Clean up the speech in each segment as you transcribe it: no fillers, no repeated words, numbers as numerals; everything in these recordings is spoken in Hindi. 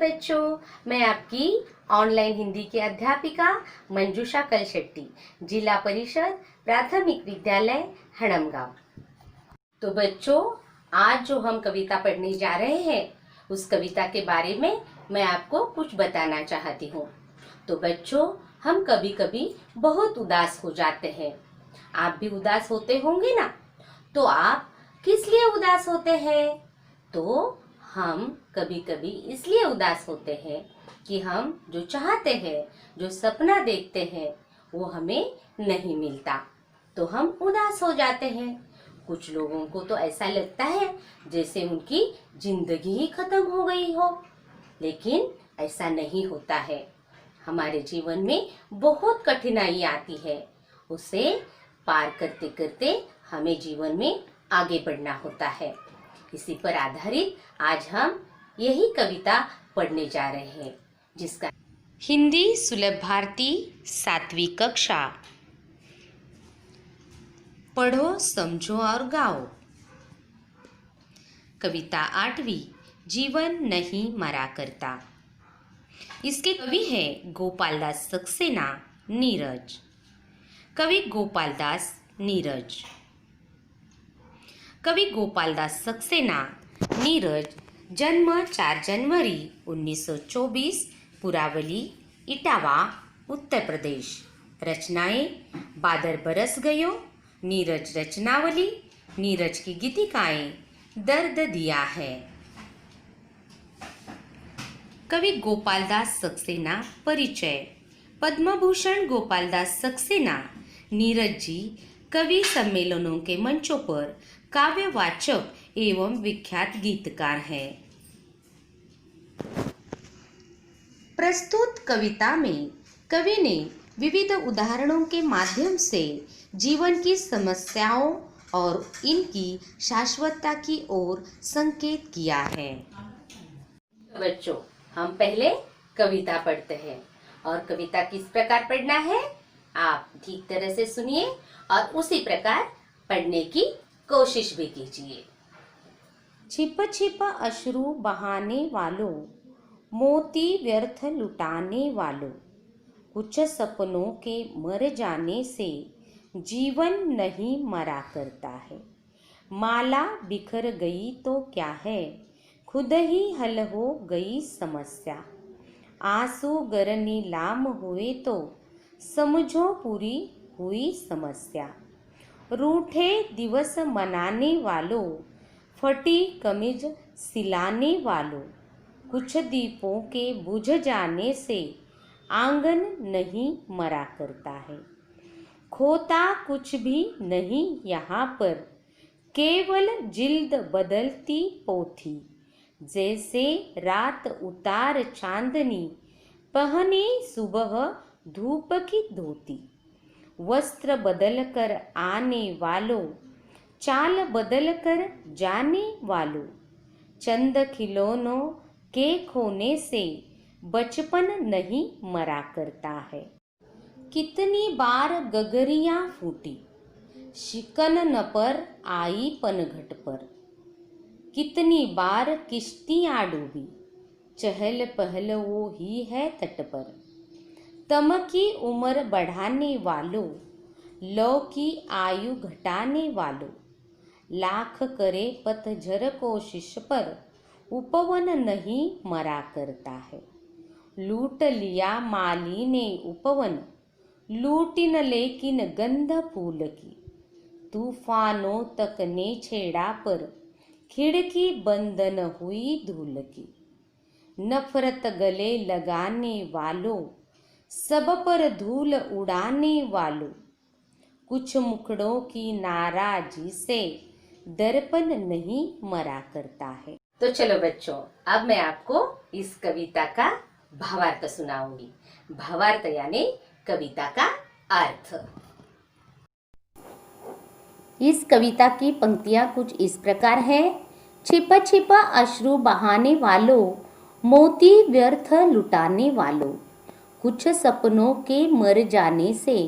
बच्चों, मैं आपकी ऑनलाइन हिंदी की अध्यापिका मंजूषा कलशेट्टी, जिला परिषद प्राथमिक विद्यालय हड़मगांव। तो बच्चों, आज जो हम कविता पढ़ने जा रहे हैं उस कविता के बारे में मैं आपको कुछ बताना चाहती हूँ। तो बच्चों, हम कभी कभी बहुत उदास हो जाते हैं। आप भी उदास होते होंगे ना? तो आप किस लिए उदास होते हैं? तो हम कभी कभी इसलिए उदास होते हैं कि हम जो चाहते हैं, जो सपना देखते हैं, वो हमें नहीं मिलता, तो हम उदास हो जाते हैं। कुछ लोगों को तो ऐसा लगता है जैसे उनकी जिंदगी ही खत्म हो गई हो, लेकिन ऐसा नहीं होता है। हमारे जीवन में बहुत कठिनाई आती है, उसे पार करते करते हमें जीवन में आगे बढ़ना होता है। इसी पर आधारित आज हम यही कविता पढ़ने जा रहे हैं, जिसका हिंदी सुलभ भारती 7वीं कक्षा। पढ़ो, समझो और गाओ। कविता 8वीं, जीवन नहीं मरा करता। इसके कवि है गोपालदास सक्सेना, नीरज। कवि गोपालदास नीरज। कवि गोपालदास सक्सेना नीरज, जन्म 4 जनवरी 1924, पुरावली, इटावा, उत्तर प्रदेश। रचनाएं बादल बरस गयो, नीरज रचनावली, नीरज की गीतिकाएं, दर्द दिया है। कवि गोपालदास सक्सेना परिचय। पद्मभूषण गोपालदास सक्सेना नीरज जी कवि सम्मेलनों के मंचों पर काव्यवाचक एवं विख्यात गीतकार हैं। प्रस्तुत कविता में कवि ने विविध उदाहरणों के माध्यम से जीवन की समस्याओं और इनकी शाश्वतता की ओर संकेत किया है। बच्चों, हम पहले कविता पढ़ते हैं और कविता किस प्रकार पढ़ना है आप ठीक तरह से सुनिए और उसी प्रकार पढ़ने की कोशिश भी कीजिए। छिप छिप अश्रु बहाने वालों, मोती व्यर्थ लुटाने वालों, कुछ सपनों के मर जाने से जीवन नहीं मरा करता है। माला बिखर गई तो क्या है, खुद ही हल हो गई समस्या। आंसू गर नीलाम हुए तो समझो पूरी हुई समस्या। रूठे दिवस मनाने वालों, फटी कमीज सिलाने वालों, कुछ दीपों के बुझ जाने से आंगन नहीं मरा करता है। खोता कुछ भी नहीं यहाँ पर, केवल जिल्द बदलती पोथी। जैसे रात उतार चांदनी, पहने सुबह धूप की धोती। वस्त्र बदल कर आने वालों, चाल बदल कर जाने वालों, चंद खिलौनों के खोने से बचपन नहीं मरा करता है। कितनी बार गगरियां फूटी, शिकन न पर आई पनघट पर। कितनी बार किश्तियां डूबी, चहल पहल वो ही है तट पर। तम की उम्र बढ़ाने वालों, लौ की आयु घटाने वालों, लाख करे पतझर कोशिश पर उपवन नहीं मरा करता है। लूट लिया माली ने उपवन, लूटी न लेकिन गंध फूल की। तूफानों तक ने छेड़ा पर, खिड़की बंद न हुई धूल की। नफरत गले लगाने वालों, सब पर धूल उड़ाने वालों, कुछ मुखड़ों की नाराजी से दर्पण नहीं मरा करता है। तो चलो बच्चों, अब मैं आपको इस कविता का भावार्थ सुनाऊंगी। भावार्थ यानी कविता का अर्थ। इस कविता की पंक्तियां कुछ इस प्रकार है। छिप छिप अश्रु बहाने वालों, मोती व्यर्थ लुटाने वालों, कुछ सपनों के मर जाने से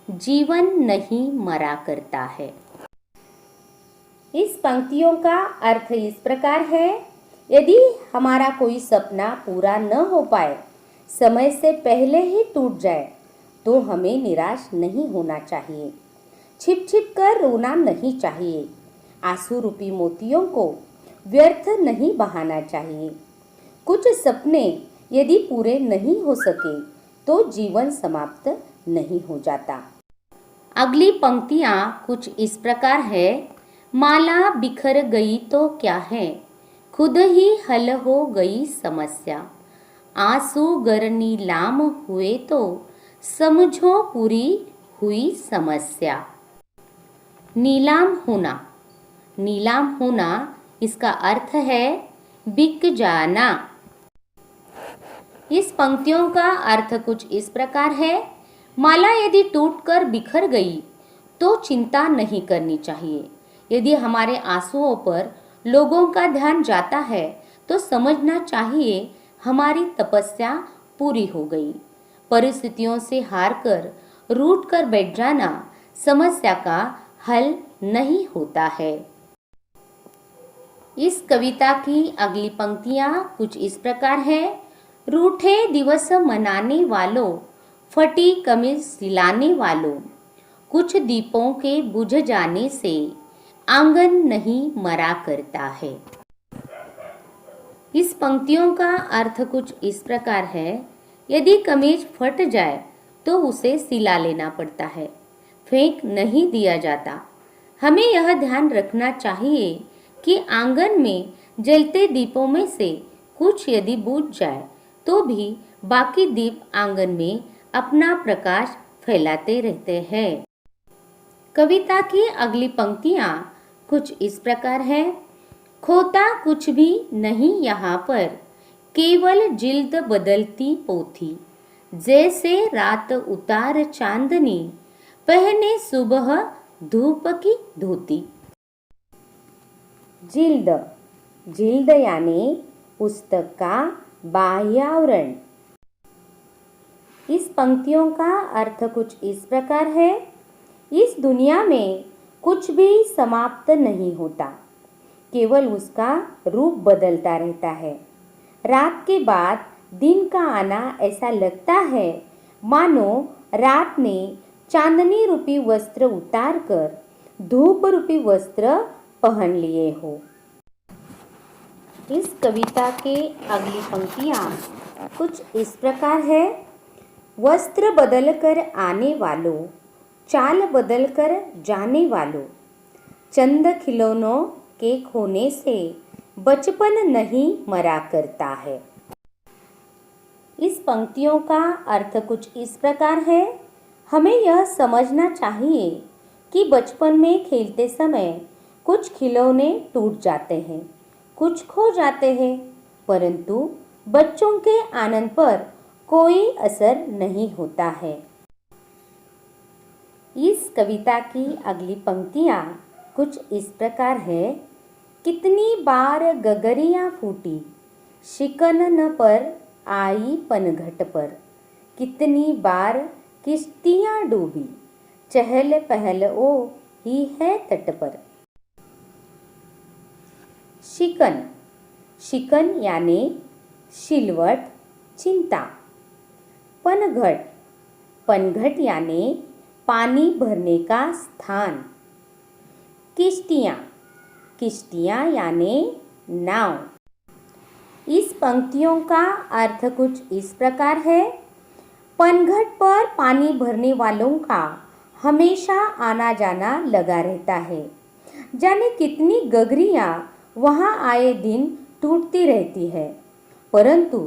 जीवन नहीं मरा करता है। इस पंक्तियों का अर्थ इस प्रकार है। यदि हमारा कोई सपना पूरा न हो पाए, समय से पहले ही टूट जाए, तो हमें निराश नहीं होना चाहिए। छिप छिप कर रोना नहीं चाहिए। आंसू रूपी मोतियों को व्यर्थ नहीं बहाना चाहिए। कुछ सपने यदि पूरे नहीं हो सके तो जीवन समाप्त नहीं हो जाता। अगली पंक्तियां कुछ इस प्रकार है। माला बिखर गई तो क्या है, खुद ही हल हो गई समस्या। आंसू गर नीलाम हुए तो समझो पूरी हुई समस्या। नीलाम होना, नीलाम होना इसका अर्थ है बिक जाना। इस पंक्तियों का अर्थ कुछ इस प्रकार है। माला यदि टूटकर बिखर गई तो चिंता नहीं करनी चाहिए। यदि हमारे आंसुओं पर लोगों का ध्यान जाता है तो समझना चाहिए हमारी तपस्या पूरी हो गई। परिस्थितियों से हारकर रूठ कर बैठ जाना समस्या का हल नहीं होता है। इस कविता की अगली पंक्तियां कुछ इस प्रकार है। रूठे दिवस मनाने वालों, फटी कमीज सिलाने वालों, कुछ दीपों के बुझ जाने से आंगन नहीं मरा करता है। इस पंक्तियों का अर्थ कुछ इस प्रकार है। यदि कमीज फट जाए तो उसे सिला लेना पड़ता है, फेंक नहीं दिया जाता। हमें यह ध्यान रखना चाहिए कि आंगन में जलते दीपों में से कुछ यदि बुझ जाए तो भी बाकी दीप आंगन में अपना प्रकाश फैलाते रहते हैं। कविता की अगली पंक्तियां कुछ इस प्रकार है। खोता कुछ भी नहीं यहाँ पर, केवल जिल्द बदलती पोथी। जैसे रात उतार चांदनी, पहने सुबह धूप की धोती। जिल्द, जिल्द यानी पुस्तक का बाह्य आवरण। इस पंक्तियों का अर्थ कुछ इस प्रकार है। इस दुनिया में कुछ भी समाप्त नहीं होता, केवल उसका रूप बदलता रहता है। रात के बाद दिन का आना ऐसा लगता है मानो रात ने चांदनी रूपी वस्त्र उतारकर धूप रूपी वस्त्र पहन लिए हो। इस कविता के अगली पंक्तियां कुछ इस प्रकार है। वस्त्र बदलकर आने वालों, चाल बदलकर जाने वालों, चंद खिलौनों के खोने से बचपन नहीं मरा करता है। इस पंक्तियों का अर्थ कुछ इस प्रकार है। हमें यह समझना चाहिए कि बचपन में खेलते समय कुछ खिलौने टूट जाते हैं, कुछ खो जाते हैं, परंतु बच्चों के आनंद पर कोई असर नहीं होता है। इस कविता की अगली पंक्तियां कुछ इस प्रकार है। कितनी बार गगरियां फूटी, शिकन न पर आई पनघट पर। कितनी बार किश्तियां डूबी, चहल पहल ओ ही है तट पर। शिकन, शिकन यानी सिलवट, चिंता। पनघट, पनघट यानी पानी भरने का स्थान। किश्तियाँ, किश्तियाँ यानी नाव। इस पंक्तियों का अर्थ कुछ इस प्रकार है। पनघट पर पानी भरने वालों का हमेशा आना जाना लगा रहता है। जाने कितनी गगरियाँ वहाँ आए दिन टूटती रहती है, परंतु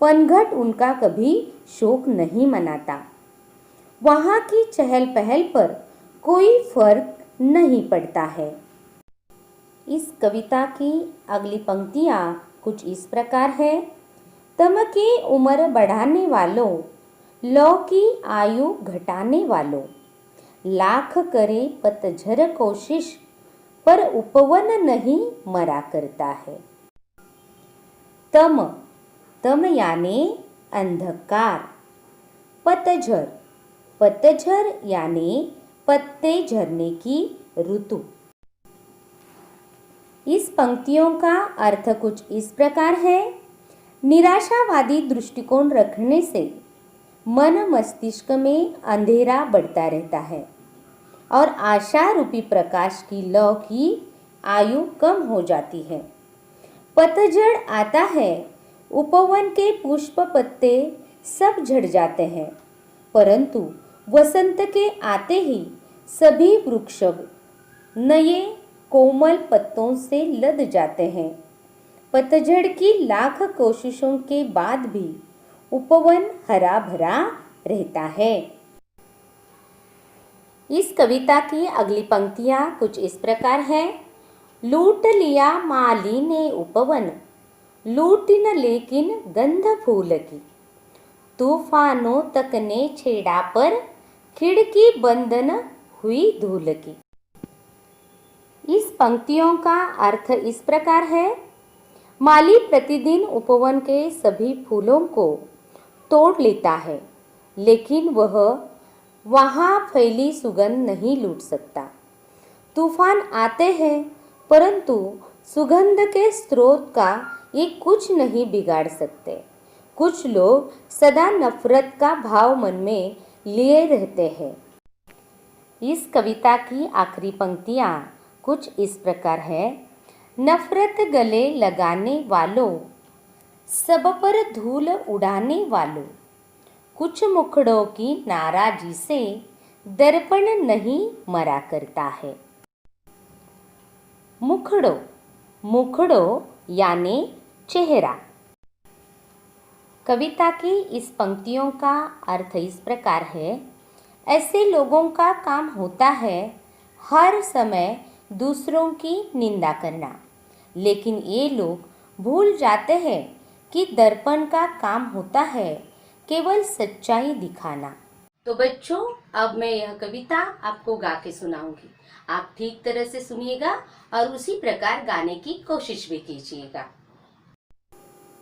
पनघट उनका कभी शोक नहीं मनाता। वहाँ की चहल पहल पर कोई फर्क नहीं पड़ता है। इस कविता की अगली पंक्तियाँ कुछ इस प्रकार है। तम की उम्र बढ़ाने वालों, लौ की आयु घटाने वालों, लाख करे पतझर कोशिश, पर उपवन नहीं मरा करता है। तम, तम यानी अंधकार। पतझर, पतझर यानी पत्ते झरने की ऋतु। इस पंक्तियों का अर्थ कुछ इस प्रकार है। निराशावादी दृष्टिकोण रखने से मन मस्तिष्क में अंधेरा बढ़ता रहता है और आशा रूपी प्रकाश की लौ की आयु कम हो जाती है। पतझड़ आता है, उपवन के पुष्प पत्ते सब झड़ जाते हैं, परंतु वसंत के आते ही सभी वृक्ष नए कोमल पत्तों से लद जाते हैं। पतझड़ की लाख कोशिशों के बाद भी उपवन हरा भरा रहता है। इस कविता की अगली पंक्तियां कुछ इस प्रकार है। लूट लिया माली ने उपवन, लूट न लेकिन गंध फूल की, तूफानों तक ने छेड़ा पर, खिड़की बंद न हुई धूल की। इस पंक्तियों का अर्थ इस प्रकार है। माली प्रतिदिन उपवन के सभी फूलों को तोड़ लेता है, लेकिन वह वहाँ फैली सुगंध नहीं लूट सकता। तूफान आते हैं, परंतु सुगंध के स्रोत का ये कुछ नहीं बिगाड़ सकते। कुछ लोग सदा नफरत का भाव मन में लिए रहते हैं। इस कविता की आखिरी पंक्तियाँ कुछ इस प्रकार है। नफरत गले लगाने वालों, सब पर धूल उड़ाने वालों, कुछ मुखड़ों की नाराजी से दर्पण नहीं मरा करता है। मुखड़ो, मुखड़ो यानी चेहरा। कविता की इस पंक्तियों का अर्थ इस प्रकार है। ऐसे लोगों का काम होता है हर समय दूसरों की निंदा करना, लेकिन ये लोग भूल जाते हैं कि दर्पण का काम होता है केवल सच्चाई दिखाना। तो बच्चों, अब मैं यह कविता आपको गा के सुनाऊंगी। आप ठीक तरह से सुनिएगा और उसी प्रकार गाने की कोशिश भी कीजिएगा।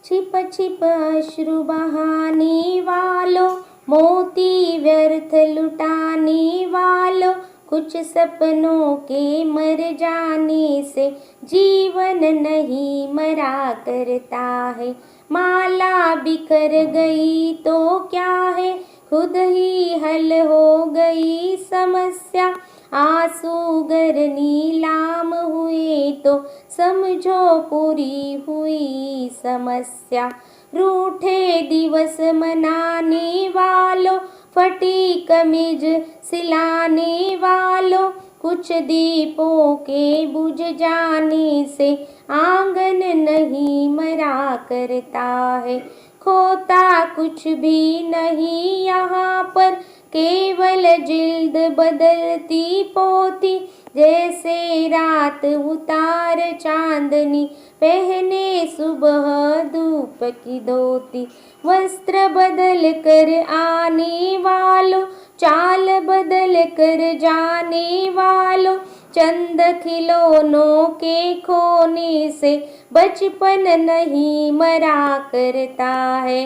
छिप छिप अश्रु बहाने वालों, मोती व्यर्थ लुटाने वालों, कुछ सपनों के मर जाने से जीवन नहीं मरा करता है। माला बिखर गई तो क्या है, खुद ही हल हो गई समस्या। आंसू गर नीलाम हुए तो समझो पूरी हुई समस्या। रूठे दिवस मनाने वालों, फटी कमीज सिलाने वालों, कुछ दीपों के बुझ जाने से आंगन नहीं मरा करता है। खोता कुछ भी नहीं यहाँ पर, केवल जिल्द बदलती पोती। जैसे रात उतार चांदनी, पहने सुबह धूप की धोती। वस्त्र बदल कर आने वालों, चाल बदल कर जाने वालों, चंद खिलौनों के खोने से बचपन नहीं मरा करता है।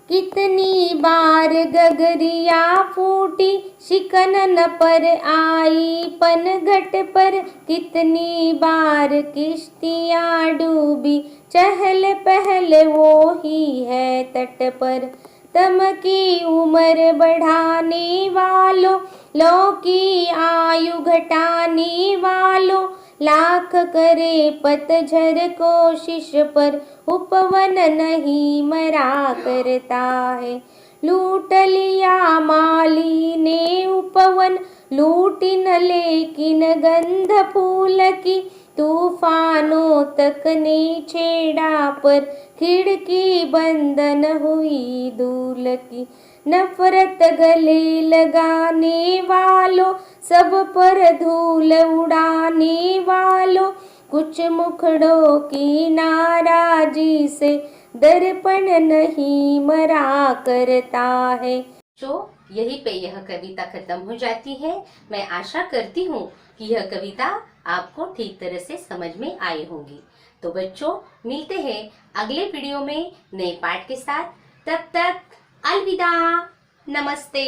कितनी बार गगरिया फूटी, शिकन पर आई पनघट पर। कितनी बार किश्तियाँ डूबी, चहल पहल वो ही है तट पर। तम की उम्र बढ़ाने वालों, लो की आयु घटाने वालों, लाख करे पतझर कोशिश पर उपवन नहीं मरा करता है। लूट लिया माली ने उपवन, लूटी न लेकिन गंध फूल की। तूफानों तक ने छेड़ा पर, खिड़की बंद न हुई धूल की। नफरत गले लगाने वालों, सब पर धूल उड़ाने वालों, कुछ मुखड़ों की नाराजी से दर्पण नहीं मरा करता है। जो यहीं पे यह कविता खत्म हो जाती है। मैं आशा करती हूँ कि यह कविता आपको ठीक तरह से समझ में आई होगी। तो बच्चों, मिलते हैं अगले वीडियो में नए पाठ के साथ। तब तक अलविदा, नमस्ते।